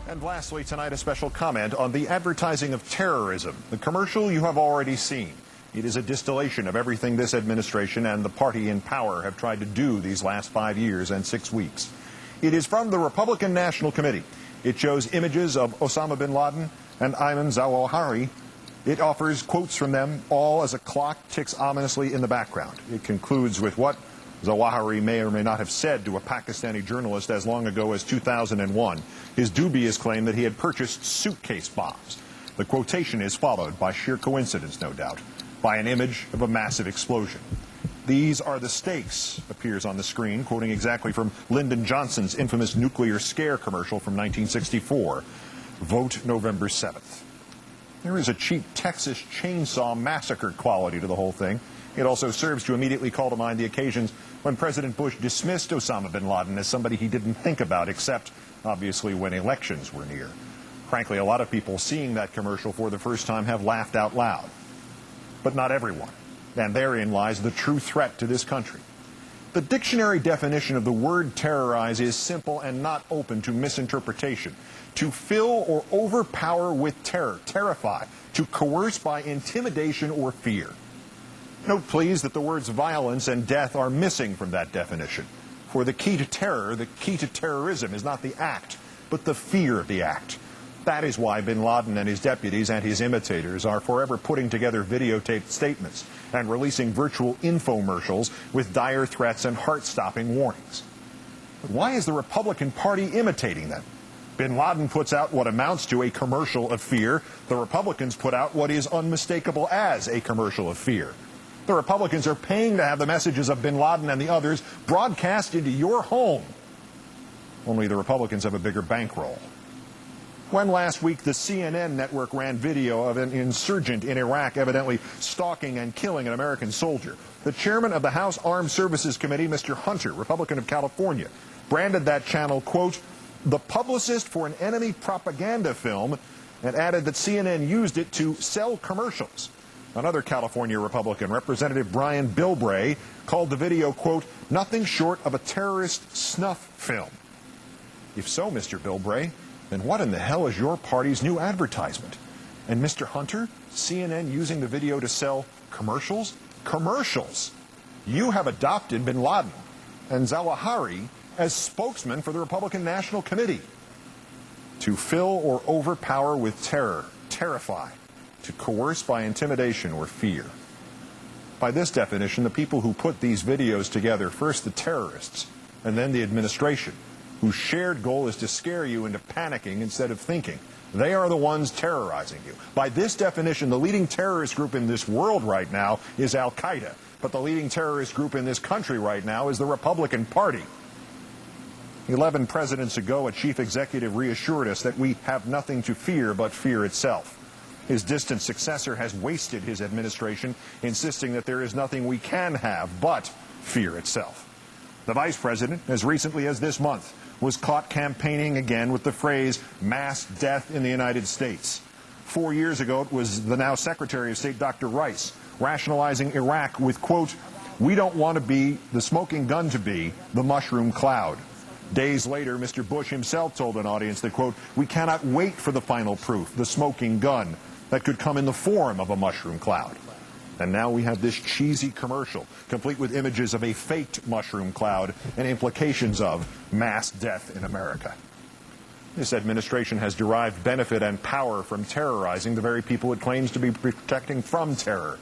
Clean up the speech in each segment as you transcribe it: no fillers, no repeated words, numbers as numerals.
And lastly tonight, a special comment on the advertising of terrorism. The commercial you have already seen. It is a distillation of everything this administration and the party in power have tried to do these last 5 years and 6 weeks. It is from the Republican National Committee. It shows images of Osama bin Laden and Ayman Zawahiri. It offers quotes from them, all as a clock ticks ominously in the background. It concludes with what Zawahiri may or may not have said to a Pakistani journalist as long ago as 2001, his dubious claim that he had purchased suitcase bombs. The quotation is followed, by sheer coincidence no doubt, by an image of a massive explosion. These are the stakes, appears on the screen, quoting exactly from Lyndon Johnson's infamous nuclear scare commercial from 1964. Vote November 7th. There is a cheap Texas chainsaw massacre quality to the whole thing. It also serves to immediately call to mind the occasions when President Bush dismissed Osama bin Laden as somebody he didn't think about, except, obviously, when elections were near. Frankly, a lot of people seeing that commercial for the first time have laughed out loud. But not everyone. And therein lies the true threat to this country. The dictionary definition of the word terrorize is simple and not open to misinterpretation. To fill or overpower with terror, terrify, to coerce by intimidation or fear. Note, please, that the words violence and death are missing from that definition. For the key to terror, the key to terrorism is not the act, but the fear of the act. That is why bin Laden and his deputies and his imitators are forever putting together videotaped statements and releasing virtual infomercials with dire threats and heart-stopping warnings. But why is the Republican Party imitating them? Bin Laden puts out what amounts to a commercial of fear. The Republicans put out what is unmistakable as a commercial of fear. The Republicans are paying to have the messages of bin Laden and the others broadcast into your home. Only the Republicans have a bigger bankroll. When last week the CNN network ran video of an insurgent in Iraq evidently stalking and killing an American soldier, the chairman of the House Armed Services Committee, Mr. Hunter, Republican of California, branded that channel, quote, the publicist for an enemy propaganda film, and added that CNN used it to sell commercials. Another California Republican, Representative Brian Bilbray, called the video, quote, nothing short of a terrorist snuff film. If so, Mr. Bilbray, then what in the hell is your party's new advertisement? And Mr. Hunter, CNN using the video to sell commercials? Commercials! You have adopted bin Laden and Zawahiri as spokesman for the Republican National Committee. To fill or overpower with terror, terrify, to coerce by intimidation or fear. By this definition, the people who put these videos together, first the terrorists, and then the administration, whose shared goal is to scare you into panicking instead of thinking. They are the ones terrorizing you. By this definition, the leading terrorist group in this world right now is Al-Qaeda, but the leading terrorist group in this country right now is the Republican Party. 11 presidents ago, a chief executive reassured us that we have nothing to fear but fear itself. His distant successor has wasted his administration, insisting that there is nothing we can have but fear itself. The vice president, as recently as this month, was caught campaigning again with the phrase mass death in the United States. 4 years ago, it was the now Secretary of State, Dr. Rice, rationalizing Iraq with, quote, we don't want to be the smoking gun to be the mushroom cloud. Days later, Mr. Bush himself told an audience that, quote, we cannot wait for the final proof, the smoking gun, that could come in the form of a mushroom cloud. And now we have this cheesy commercial, complete with images of a faked mushroom cloud and implications of mass death in America. This administration has derived benefit and power from terrorizing the very people it claims to be protecting from terror.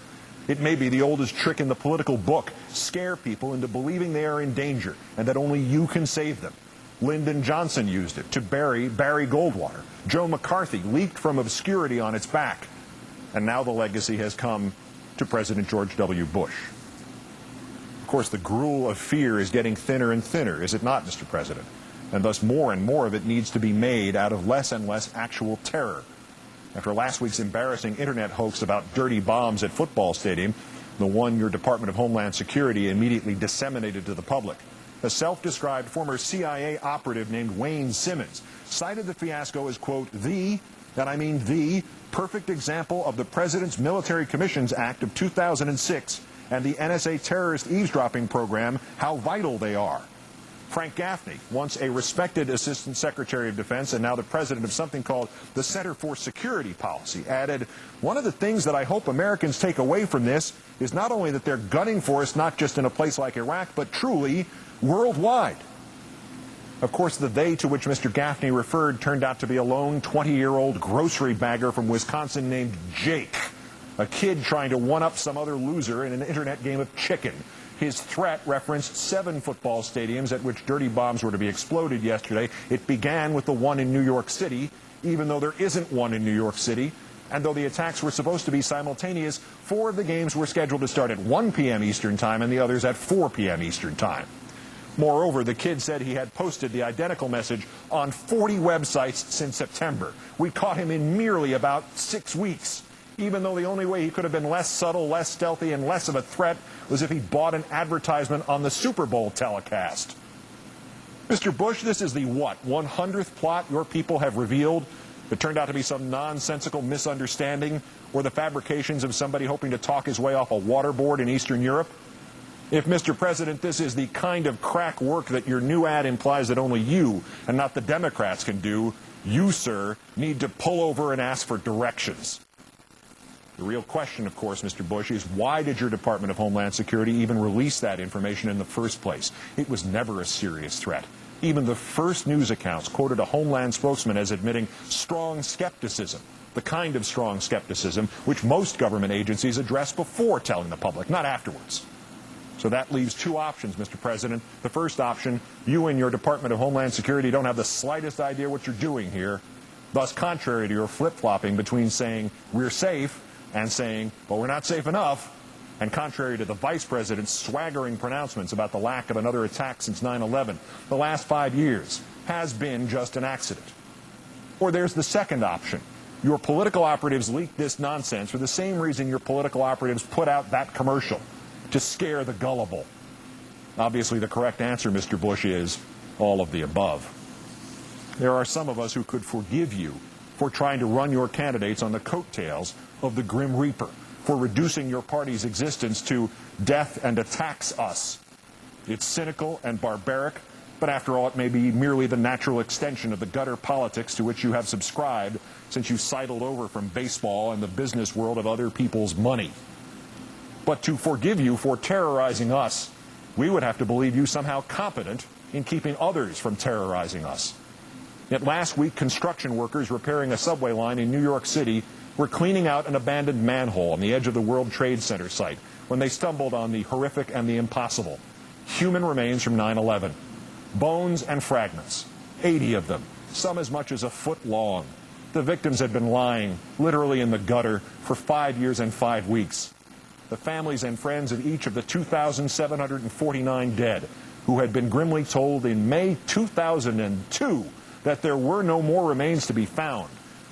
It may be the oldest trick in the political book, scare people into believing they are in danger and that only you can save them. Lyndon Johnson used it to bury Barry Goldwater. Joe McCarthy leaped from obscurity on its back. And now the legacy has come to President George W. Bush. Of course, the gruel of fear is getting thinner and thinner, is it not, Mr. President? And thus more and more of it needs to be made out of less and less actual terror. After last week's embarrassing internet hoax about dirty bombs at football stadium, the one your Department of Homeland Security immediately disseminated to the public, a self-described former CIA operative named Wayne Simmons cited the fiasco as, quote, the perfect example of the President's Military Commissions Act of 2006 and the NSA terrorist eavesdropping program, how vital they are. Frank Gaffney, once a respected Assistant Secretary of Defense and now the president of something called the Center for Security Policy, added, "One of the things that I hope Americans take away from this is not only that they're gunning for us not just in a place like Iraq, but truly worldwide." Of course, the they to which Mr. Gaffney referred turned out to be a lone 20-year-old grocery bagger from Wisconsin named Jake, a kid trying to one-up some other loser in an internet game of chicken. His threat referenced 7 football stadiums at which dirty bombs were to be exploded yesterday. It began with the one in New York City, even though there isn't one in New York City. And though the attacks were supposed to be simultaneous, 4 of the games were scheduled to start at 1 p.m. Eastern Time and the others at 4 p.m. Eastern Time. Moreover, the kid said he had posted the identical message on 40 websites since September. We caught him in merely about 6 weeks, even though the only way he could have been less subtle, less stealthy, and less of a threat was if he bought an advertisement on the Super Bowl telecast. Mr. Bush, this is the what, 100th plot your people have revealed that turned out to be some nonsensical misunderstanding or the fabrications of somebody hoping to talk his way off a waterboard in Eastern Europe? If, Mr. President, this is the kind of crack work that your new ad implies that only you and not the Democrats can do, you, sir, need to pull over and ask for directions. The real question, of course, Mr. Bush, is why did your Department of Homeland Security even release that information in the first place? It was never a serious threat. Even the first news accounts quoted a Homeland spokesman as admitting strong skepticism, the kind of strong skepticism which most government agencies address before telling the public, not afterwards. So that leaves 2 options, Mr. President. The first option, you and your Department of Homeland Security don't have the slightest idea what you're doing here, thus contrary to your flip-flopping between saying we're safe and saying, but we're not safe enough, and contrary to the Vice President's swaggering pronouncements about the lack of another attack since 9/11, the last 5 years has been just an accident. Or there's the second option. Your political operatives leaked this nonsense for the same reason your political operatives put out that commercial, to scare the gullible. Obviously, the correct answer, Mr. Bush, is all of the above. There are some of us who could forgive you for trying to run your candidates on the coattails of the Grim Reaper, for reducing your party's existence to death and attacks us. It's cynical and barbaric, but after all, it may be merely the natural extension of the gutter politics to which you have subscribed since you sidled over from baseball and the business world of other people's money. But to forgive you for terrorizing us, we would have to believe you somehow competent in keeping others from terrorizing us. Yet last week, construction workers repairing a subway line in New York City were cleaning out an abandoned manhole on the edge of the World Trade Center site when they stumbled on the horrific and the impossible. Human remains from 9/11. Bones and fragments. 80 of them, some as much as a foot long. The victims had been lying, literally in the gutter, for 5 years and 5 weeks. The families and friends of each of the 2,749 dead, who had been grimly told in May 2002 that there were no more remains to be found,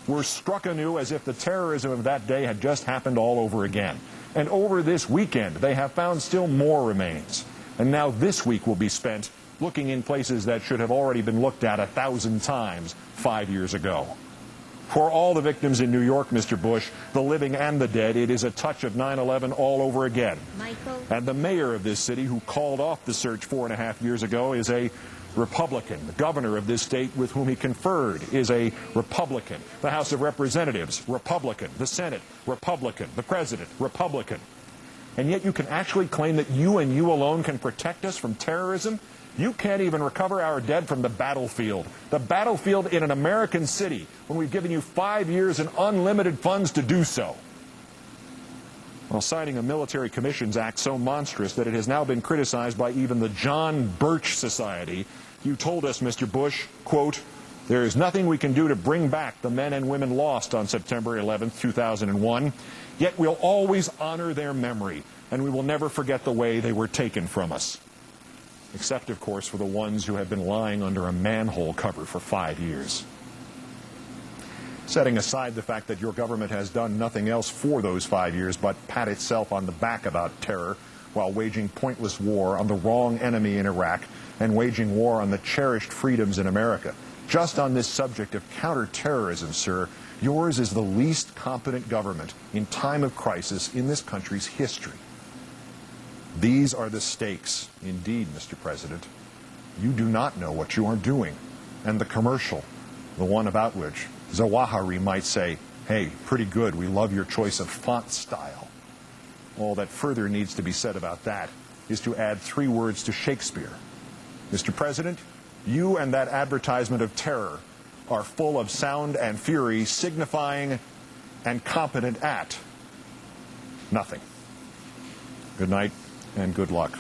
were struck anew as if the terrorism of that day had just happened all over again. And over this weekend, they have found still more remains. And now this week will be spent looking in places that should have already been looked at 1,000 times 5 years ago. For all the victims in New York, Mr. Bush, the living and the dead, it is a touch of 9/11 all over again. Michael. And the mayor of this city, who called off the search 4.5 years ago, is a Republican. The governor of this state with whom he conferred is a Republican. The House of Representatives, Republican. The Senate, Republican. The President, Republican. And yet you can actually claim that you and you alone can protect us from terrorism? You can't even recover our dead from the battlefield. The battlefield in an American city, when we've given you 5 years and unlimited funds to do so. While citing a Military Commissions Act so monstrous that it has now been criticized by even the John Birch Society, you told us, Mr. Bush, quote, "There is nothing we can do to bring back the men and women lost on September 11th, 2001, yet we'll always honor their memory, and we will never forget the way they were taken from us." Except, of course, for the ones who have been lying under a manhole cover for 5 years. Setting aside the fact that your government has done nothing else for those 5 years but pat itself on the back about terror while waging pointless war on the wrong enemy in Iraq and waging war on the cherished freedoms in America. Just on this subject of counterterrorism, sir, yours is the least competent government in time of crisis in this country's history. These are the stakes, indeed, Mr. President. You do not know what you are doing. And the commercial, the one about which Zawahiri might say, hey, pretty good, we love your choice of font style. All that further needs to be said about that is to add 3 words to Shakespeare. Mr. President, you and that advertisement of terror are full of sound and fury, signifying and competent at nothing. Good night and good luck.